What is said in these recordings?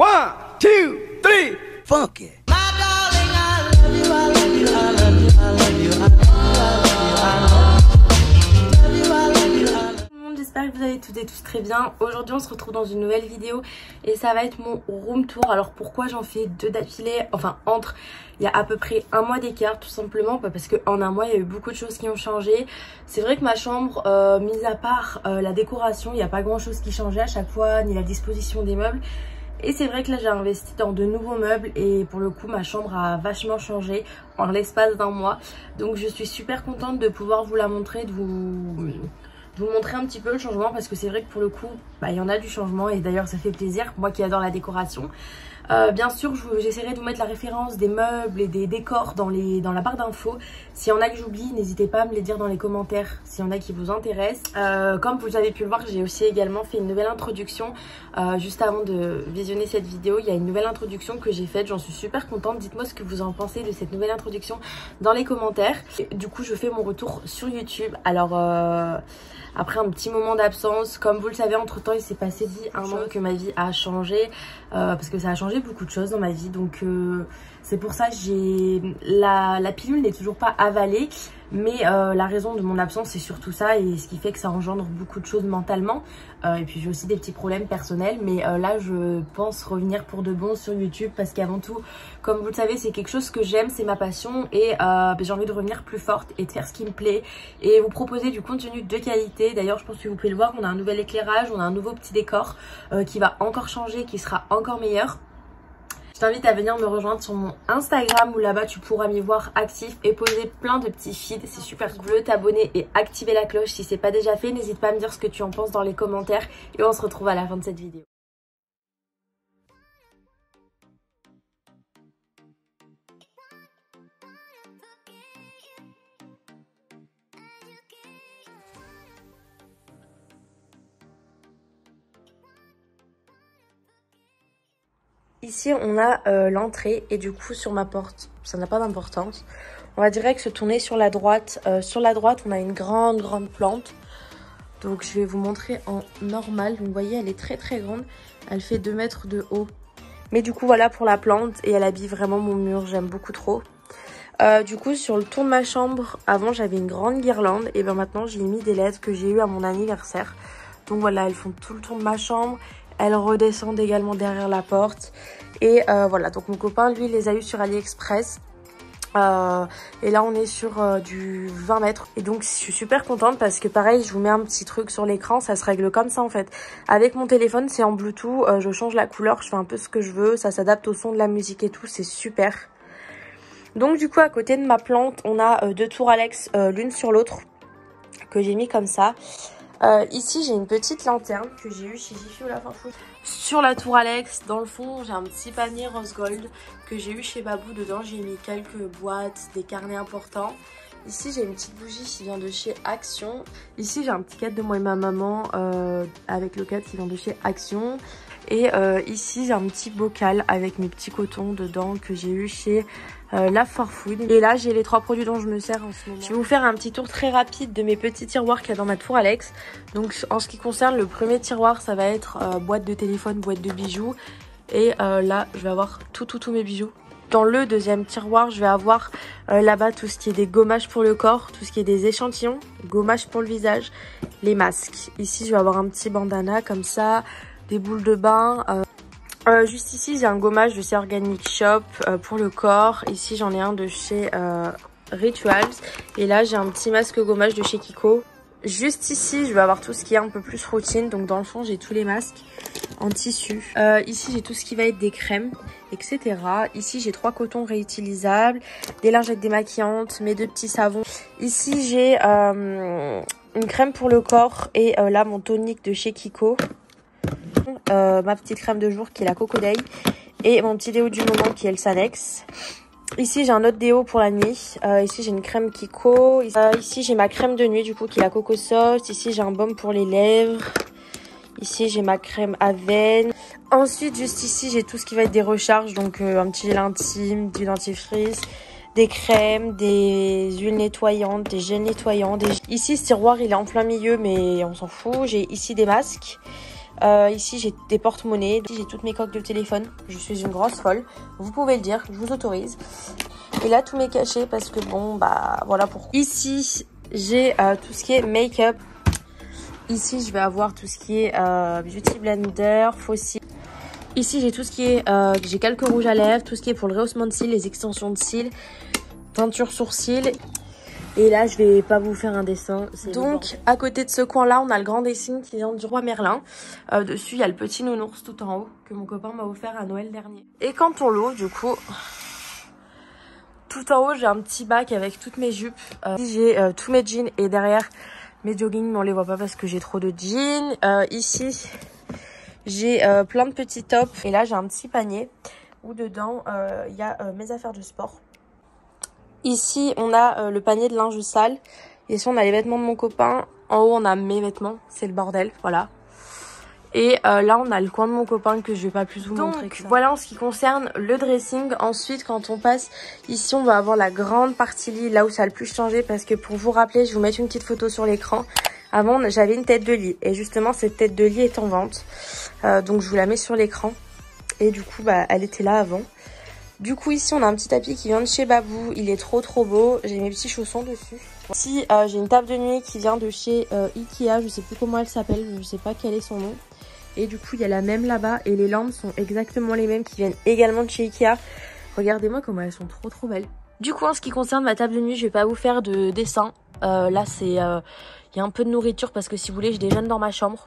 One, two, three, funky. J'espère que vous allez toutes et tous très bien. Aujourd'hui on se retrouve dans une nouvelle vidéo et ça va être mon room tour. Alors pourquoi j'en fais deux d'affilée, enfin entre il y a à peu près un mois d'écart, tout simplement parce qu'en un mois il y a eu beaucoup de choses qui ont changé. C'est vrai que ma chambre, mis à part la décoration, il n'y a pas grand chose qui changeait à chaque fois, ni la disposition des meubles. Et c'est vrai que là j'ai investi dans de nouveaux meubles et pour le coup ma chambre a vachement changé en l'espace d'un mois. Donc je suis super contente de pouvoir vous la montrer, de vous montrer un petit peu le changement, parce que c'est vrai que pour le coup il y en a du changement et d'ailleurs ça fait plaisir, moi qui adore la décoration. Bien sûr j'essaierai de vous mettre la référence des meubles et des décors dans la barre d'infos. S'il y en a que j'oublie, n'hésitez pas à me les dire dans les commentaires s'il y en a qui vous intéressent. Comme vous avez pu le voir, j'ai aussi également fait une nouvelle introduction juste avant de visionner cette vidéo. Il y a une nouvelle introduction que j'ai faite, j'en suis super contente. Dites-moi ce que vous en pensez de cette nouvelle introduction dans les commentaires. Du coup je fais mon retour sur YouTube. Alors après un petit moment d'absence, comme vous le savez, entre temps il s'est passé un an que ma vie a changé, parce que ça a changé beaucoup de choses dans ma vie. Donc c'est pour ça que la pilule n'est toujours pas avalée, mais la raison de mon absence c'est surtout ça, et ce qui fait que ça engendre beaucoup de choses mentalement. Et puis j'ai aussi des petits problèmes personnels, mais là je pense revenir pour de bon sur YouTube, parce qu'avant tout, comme vous le savez, c'est quelque chose que j'aime, c'est ma passion, et j'ai envie de revenir plus forte et de faire ce qui me plaît et vous proposer du contenu de qualité. D'ailleurs je pense que vous pouvez le voir, on a un nouvel éclairage, on a un nouveau petit décor qui va encore changer, qui sera encore meilleur. Je t'invite à venir me rejoindre sur mon Instagram, où là-bas tu pourras m'y voir actif et poser plein de petits feeds. C'est super cool. T'abonner et activer la cloche si c'est pas déjà fait. N'hésite pas à me dire ce que tu en penses dans les commentaires et on se retrouve à la fin de cette vidéo. Ici on a l'entrée, et du coup sur ma porte ça n'a pas d'importance. On va direct se tourner sur la droite. Sur la droite on a une grande plante. Donc je vais vous montrer en normal. Vous voyez, elle est très grande. Elle fait 2 mètres de haut. Mais du coup voilà pour la plante, et elle habille vraiment mon mur, j'aime beaucoup trop. Du coup sur le tour de ma chambre, avant j'avais une grande guirlande, et bien maintenant j'ai mis des LED que j'ai eu à mon anniversaire. Donc voilà, elles font tout le tour de ma chambre. Elles redescendent également derrière la porte. Et voilà, donc mon copain, lui, les a eu sur AliExpress. Et là, on est sur du 20 mètres. Et donc, je suis super contente parce que pareil, je vous mets un petit truc sur l'écran. Ça se règle comme ça, en fait. Avec mon téléphone, c'est en Bluetooth. Je change la couleur, je fais un peu ce que je veux. Ça s'adapte au son de la musique et tout. C'est super. Donc, du coup, à côté de ma plante, on a 2 tours Alex, l'une sur l'autre, que j'ai mis comme ça. Ici j'ai une petite lanterne que j'ai eue chez Jiffy ou la Farfouille. Sur la tour Alex, dans le fond, j'ai un petit panier rose gold que j'ai eu chez Babou. Dedans j'ai mis quelques boîtes, des carnets importants. Ici j'ai une petite bougie qui vient de chez Action. Ici j'ai un petit cadre de moi et ma maman avec le cadre qui vient de chez Action. Et ici j'ai un petit bocal avec mes petits cotons dedans que j'ai eu chez la Farfouille. Et là j'ai les 3 produits dont je me sers en ce moment. Je vais vous faire un petit tour très rapide de mes petits tiroirs qu'il y a dans ma tour Alex. Donc en ce qui concerne le premier tiroir, ça va être boîte de téléphone, boîte de bijoux. Et là je vais avoir tous mes bijoux. Dans le deuxième tiroir, je vais avoir là-bas tout ce qui est des gommages pour le corps, tout ce qui est des échantillons, gommages pour le visage, les masques. Ici je vais avoir un petit bandana comme ça, des boules de bain. Juste ici j'ai un gommage de chez Organic Shop pour le corps. Ici j'en ai un de chez Rituals. Et là j'ai un petit masque gommage de chez Kiko. Juste ici je vais avoir tout ce qui est un peu plus routine. Donc dans le fond j'ai tous les masques en tissu. Ici j'ai tout ce qui va être des crèmes, etc. Ici j'ai 3 cotons réutilisables, des lingettes démaquillantes, mes 2 petits savons. Ici j'ai une crème pour le corps et là mon tonique de chez Kiko. Ma petite crème de jour qui est la Coco Day, et mon petit déo du moment qui est le Sanex. Ici j'ai un autre déo pour la nuit. Ici j'ai une crème Kiko. Ici j'ai ma crème de nuit du coup qui est la Coco Sauce. Ici j'ai un baume pour les lèvres. Ici j'ai ma crème Aven. Ensuite juste ici j'ai tout ce qui va être des recharges, donc un petit gel intime, du dentifrice, des crèmes, des huiles nettoyantes, des gels nettoyants. Ici ce tiroir il est en plein milieu mais on s'en fout. J'ai ici des masques. Ici j'ai des porte-monnaies, ici j'ai toutes mes coques de téléphone. Je suis une grosse folle, vous pouvez le dire, je vous autorise. Et là tout m'est caché parce que bon bah voilà pourquoi. Ici j'ai tout ce qui est make-up. Ici je vais avoir tout ce qui est beauty blender, fossile. Ici j'ai tout ce qui est, j'ai quelques rouges à lèvres, tout ce qui est pour le rehaussement de cils, les extensions de cils, teinture sourcils. Et là, je vais pas vous faire un dessin. Donc, à côté de ce coin-là, on a le grand dessin qui vient du roi Merlin. Dessus, il y a le petit nounours tout en haut que mon copain m'a offert à Noël dernier. Et quand on l'ouvre, du coup, tout en haut, j'ai un petit bac avec toutes mes jupes. Ici, j'ai tous mes jeans et derrière mes joggings, mais on les voit pas parce que j'ai trop de jeans. Ici, j'ai plein de petits tops. Et là, j'ai un petit panier où dedans, il y a mes affaires de sport. Ici, on a le panier de linge sale. Ici, on a les vêtements de mon copain. En haut, on a mes vêtements. C'est le bordel, voilà. Et là, on a le coin de mon copain que je vais pas plus vous montrer. Voilà en ce qui concerne le dressing. Ensuite, quand on passe ici, on va avoir la grande partie lit, là où ça a le plus changé. Parce que pour vous rappeler, je vais vous mettre une petite photo sur l'écran. Avant, j'avais une tête de lit. Et justement, cette tête de lit est en vente. Donc, je vous la mets sur l'écran. Et du coup, bah, elle était là avant. Du coup, ici, on a un petit tapis qui vient de chez Babou. Il est trop beau. J'ai mes petits chaussons dessus. Ici, j'ai une table de nuit qui vient de chez Ikea. Je sais plus comment elle s'appelle. Je sais pas quel est son nom. Et du coup, il y a la même là-bas. Et les lampes sont exactement les mêmes qui viennent également de chez Ikea. Regardez-moi comment elles sont trop belles. Du coup, en ce qui concerne ma table de nuit, je vais pas vous faire de dessin. Là, c'est... il y a un peu de nourriture parce que si vous voulez, je déjeune dans ma chambre.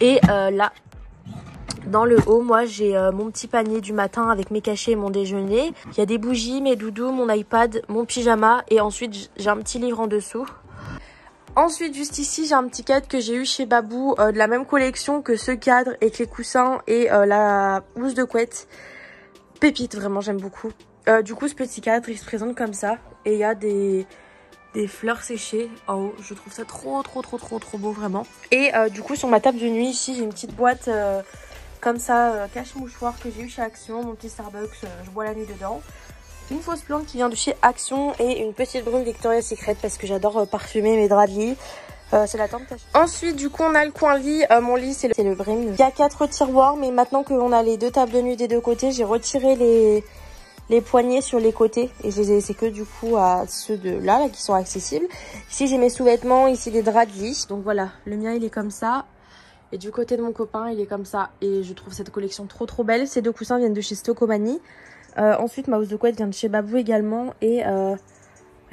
Et là... Dans le haut, moi, j'ai mon petit panier du matin avec mes cachets et mon déjeuner. Il y a des bougies, mes doudous, mon iPad, mon pyjama. Et ensuite, j'ai un petit livre en dessous. Ensuite, juste ici, j'ai un petit cadre que j'ai eu chez Babou. De la même collection que ce cadre et que les coussins et la housse de couette. Pépite, vraiment, j'aime beaucoup. Du coup, ce petit cadre, il se présente comme ça. Et il y a des fleurs séchées en haut. Je trouve ça trop beau, vraiment. Et du coup, sur ma table de nuit, ici, j'ai une petite boîte... comme ça, cache-mouchoir que j'ai eu chez Action, mon petit Starbucks, je bois la nuit dedans. Une fausse plante qui vient de chez Action et une petite brume Victoria's Secret parce que j'adore parfumer mes draps de lit. C'est la temptation. Ensuite, du coup, on a le coin lit. Mon lit, c'est le Brim. Il y a 4 tiroirs, mais maintenant qu'on a les 2 tables de nuit des 2 côtés, j'ai retiré les poignées sur les côtés. Et je les ai laissés que du coup à ceux de là qui sont accessibles. Ici, j'ai mes sous-vêtements, ici des draps de lit. Donc voilà, le mien, il est comme ça. Et du côté de mon copain, il est comme ça. Et je trouve cette collection trop belle. Ces 2 coussins viennent de chez Stokomani. Ensuite, ma housse de couette vient de chez Babou également. Et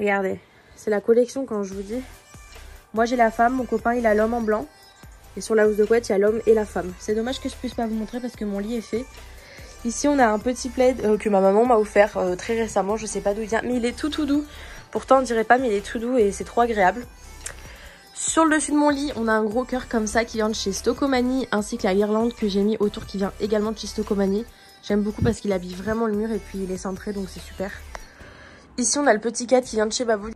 regardez, c'est la collection quand je vous dis. Moi, j'ai la femme, mon copain, il a l'homme en blanc. Et sur la housse de couette, il y a l'homme et la femme. C'est dommage que je puisse pas vous montrer parce que mon lit est fait. Ici, on a un petit plaid que ma maman m'a offert très récemment. Je sais pas d'où il vient, mais il est tout doux. Pourtant, on dirait pas, mais il est tout doux et c'est trop agréable. Sur le dessus de mon lit, on a un gros cœur comme ça qui vient de chez Stokomani, ainsi que la guirlande que j'ai mis autour qui vient également de chez Stokomani. J'aime beaucoup parce qu'il habille vraiment le mur et puis il est cintré, donc c'est super. Ici, on a le petit cadre qui vient de chez Babou.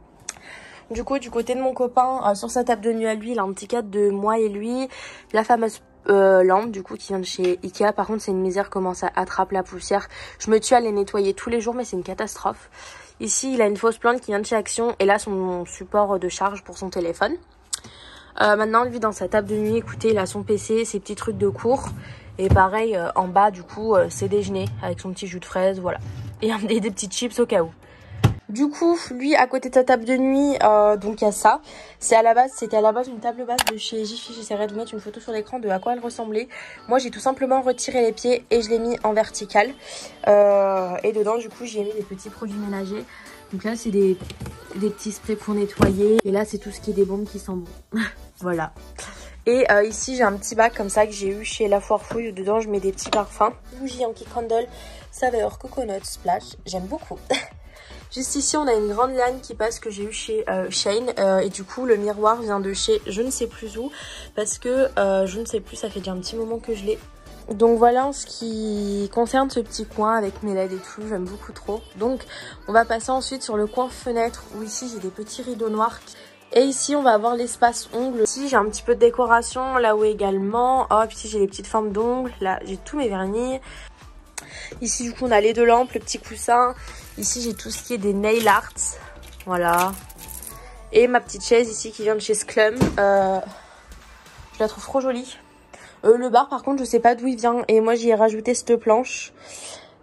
Du coup, du côté de mon copain, sur sa table de nuit à lui, il a un petit cadre de moi et lui. La fameuse lampe, du coup, qui vient de chez Ikea. Par contre, c'est une misère comment ça attrape la poussière. Je me tue à les nettoyer tous les jours, mais c'est une catastrophe. Ici, il a une fausse plante qui vient de chez Action et là, son support de charge pour son téléphone. Maintenant, lui, dans sa table de nuit, écoutez, il a son PC, ses petits trucs de cours. Et pareil, en bas, du coup, c'est déjeuner avec son petit jus de fraise, voilà. Et des petites chips au cas où. Du coup, lui, à côté de sa table de nuit, donc il y a ça. C'était à la base une table basse de chez Jiffy. J'essaierai de vous mettre une photo sur l'écran de à quoi elle ressemblait. Moi, j'ai tout simplement retiré les pieds et je l'ai mis en vertical. Et dedans, du coup, j'ai mis des petits produits ménagers. Donc là, c'est des petits sprays pour nettoyer. Et là, c'est tout ce qui est des baumes qui sont bons. Voilà. Et ici, j'ai un petit bac comme ça que j'ai eu chez La Foire Fouille. Dedans, je mets des petits parfums. Bougie Yankee Candle, saveur coconut splash. J'aime beaucoup. Juste ici, on a une grande liane qui passe que j'ai eu chez Shane. Et du coup, le miroir vient de chez je ne sais plus où. Parce que je ne sais plus, ça fait déjà un petit moment que je l'ai. Donc voilà en ce qui concerne ce petit coin avec mes LED et tout, j'aime beaucoup trop. Donc on va passer ensuite sur le coin fenêtre où ici j'ai des petits rideaux noirs. Et ici on va avoir l'espace ongles. Ici j'ai un petit peu de décoration, là-haut également. Hop, ici j'ai les petites formes d'ongles, là j'ai tous mes vernis. Ici du coup on a les 2 lampes, le petit coussin. Ici j'ai tout ce qui est des nail arts, voilà. Et ma petite chaise ici qui vient de chez Sclum. Je la trouve trop jolie. Le bar par contre je sais pas d'où il vient et moi j'y ai rajouté cette planche.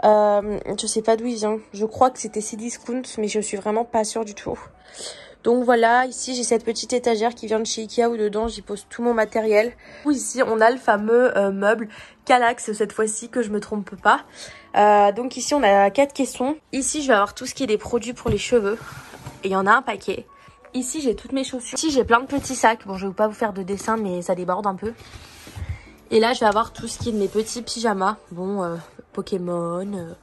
Je sais pas d'où il vient. Je crois que c'était Cdiscount mais je suis vraiment pas sûre du tout. Donc voilà, ici j'ai cette petite étagère qui vient de chez Ikea où dedans j'y pose tout mon matériel. Ici on a le fameux meuble Kallax cette fois-ci, que je me trompe pas. Donc ici on a 4 caissons. Ici je vais avoir tout ce qui est des produits pour les cheveux. Et il y en a un paquet. Ici j'ai toutes mes chaussures. Ici j'ai plein de petits sacs. Bon je vais pas vous faire de dessin mais ça déborde un peu. Et là je vais avoir tout ce qui est de mes petits pyjamas. Bon Pokémon,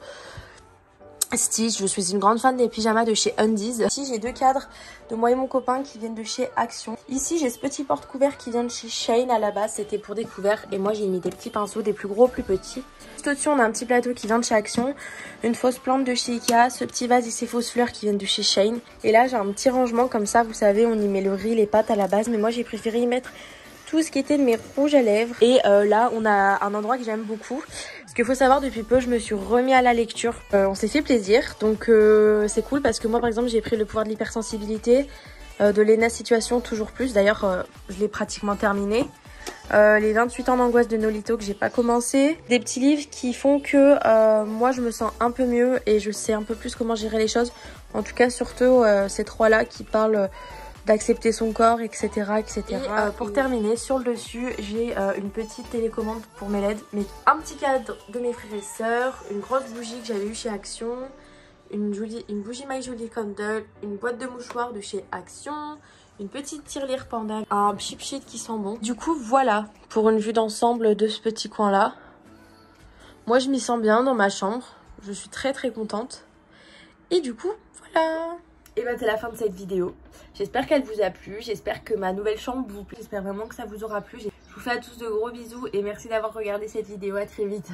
Stitch. Je suis une grande fan des pyjamas de chez Undies. Ici j'ai 2 cadres de moi et mon copain qui viennent de chez Action. Ici j'ai ce petit porte-couvert qui vient de chez Shein. À la base c'était pour des couverts et moi j'ai mis des petits pinceaux, des plus gros, plus petits. Juste au-dessus on a un petit plateau qui vient de chez Action, une fausse plante de chez Ikea, ce petit vase et ces fausses fleurs qui viennent de chez Shein. Et là j'ai un petit rangement comme ça, vous savez on y met le riz, les pâtes à la base, mais moi j'ai préféré y mettre tout ce qui était de mes rouges à lèvres. Et là on a un endroit que j'aime beaucoup. Parce qu'il faut savoir, depuis peu je me suis remis à la lecture. On s'est fait plaisir, donc c'est cool parce que moi par exemple j'ai pris le pouvoir de l'hypersensibilité, de Lena Situation toujours plus. D'ailleurs je l'ai pratiquement terminé. Les 28 ans d'angoisse de Nolito que j'ai pas commencé. Des petits livres qui font que moi je me sens un peu mieux et je sais un peu plus comment gérer les choses. En tout cas surtout ces 3 là qui parlent d'accepter son corps, etc. etc. Et pour terminer, sur le dessus, j'ai une petite télécommande pour mes LED, un petit cadre de mes frères et sœurs, une grosse bougie que j'avais eue chez Action, une bougie My Jolie Candle, une boîte de mouchoirs de chez Action, une petite tirelire panda, un chip sheet qui sent bon. Du coup, voilà pour une vue d'ensemble de ce petit coin-là. Moi, je m'y sens bien dans ma chambre. Je suis très très contente. Et du coup, voilà. Et bah c'est la fin de cette vidéo. J'espère qu'elle vous a plu, j'espère que ma nouvelle chambre vous plaît, j'espère vraiment que ça vous aura plu. Je vous fais à tous de gros bisous et merci d'avoir regardé cette vidéo, à très vite.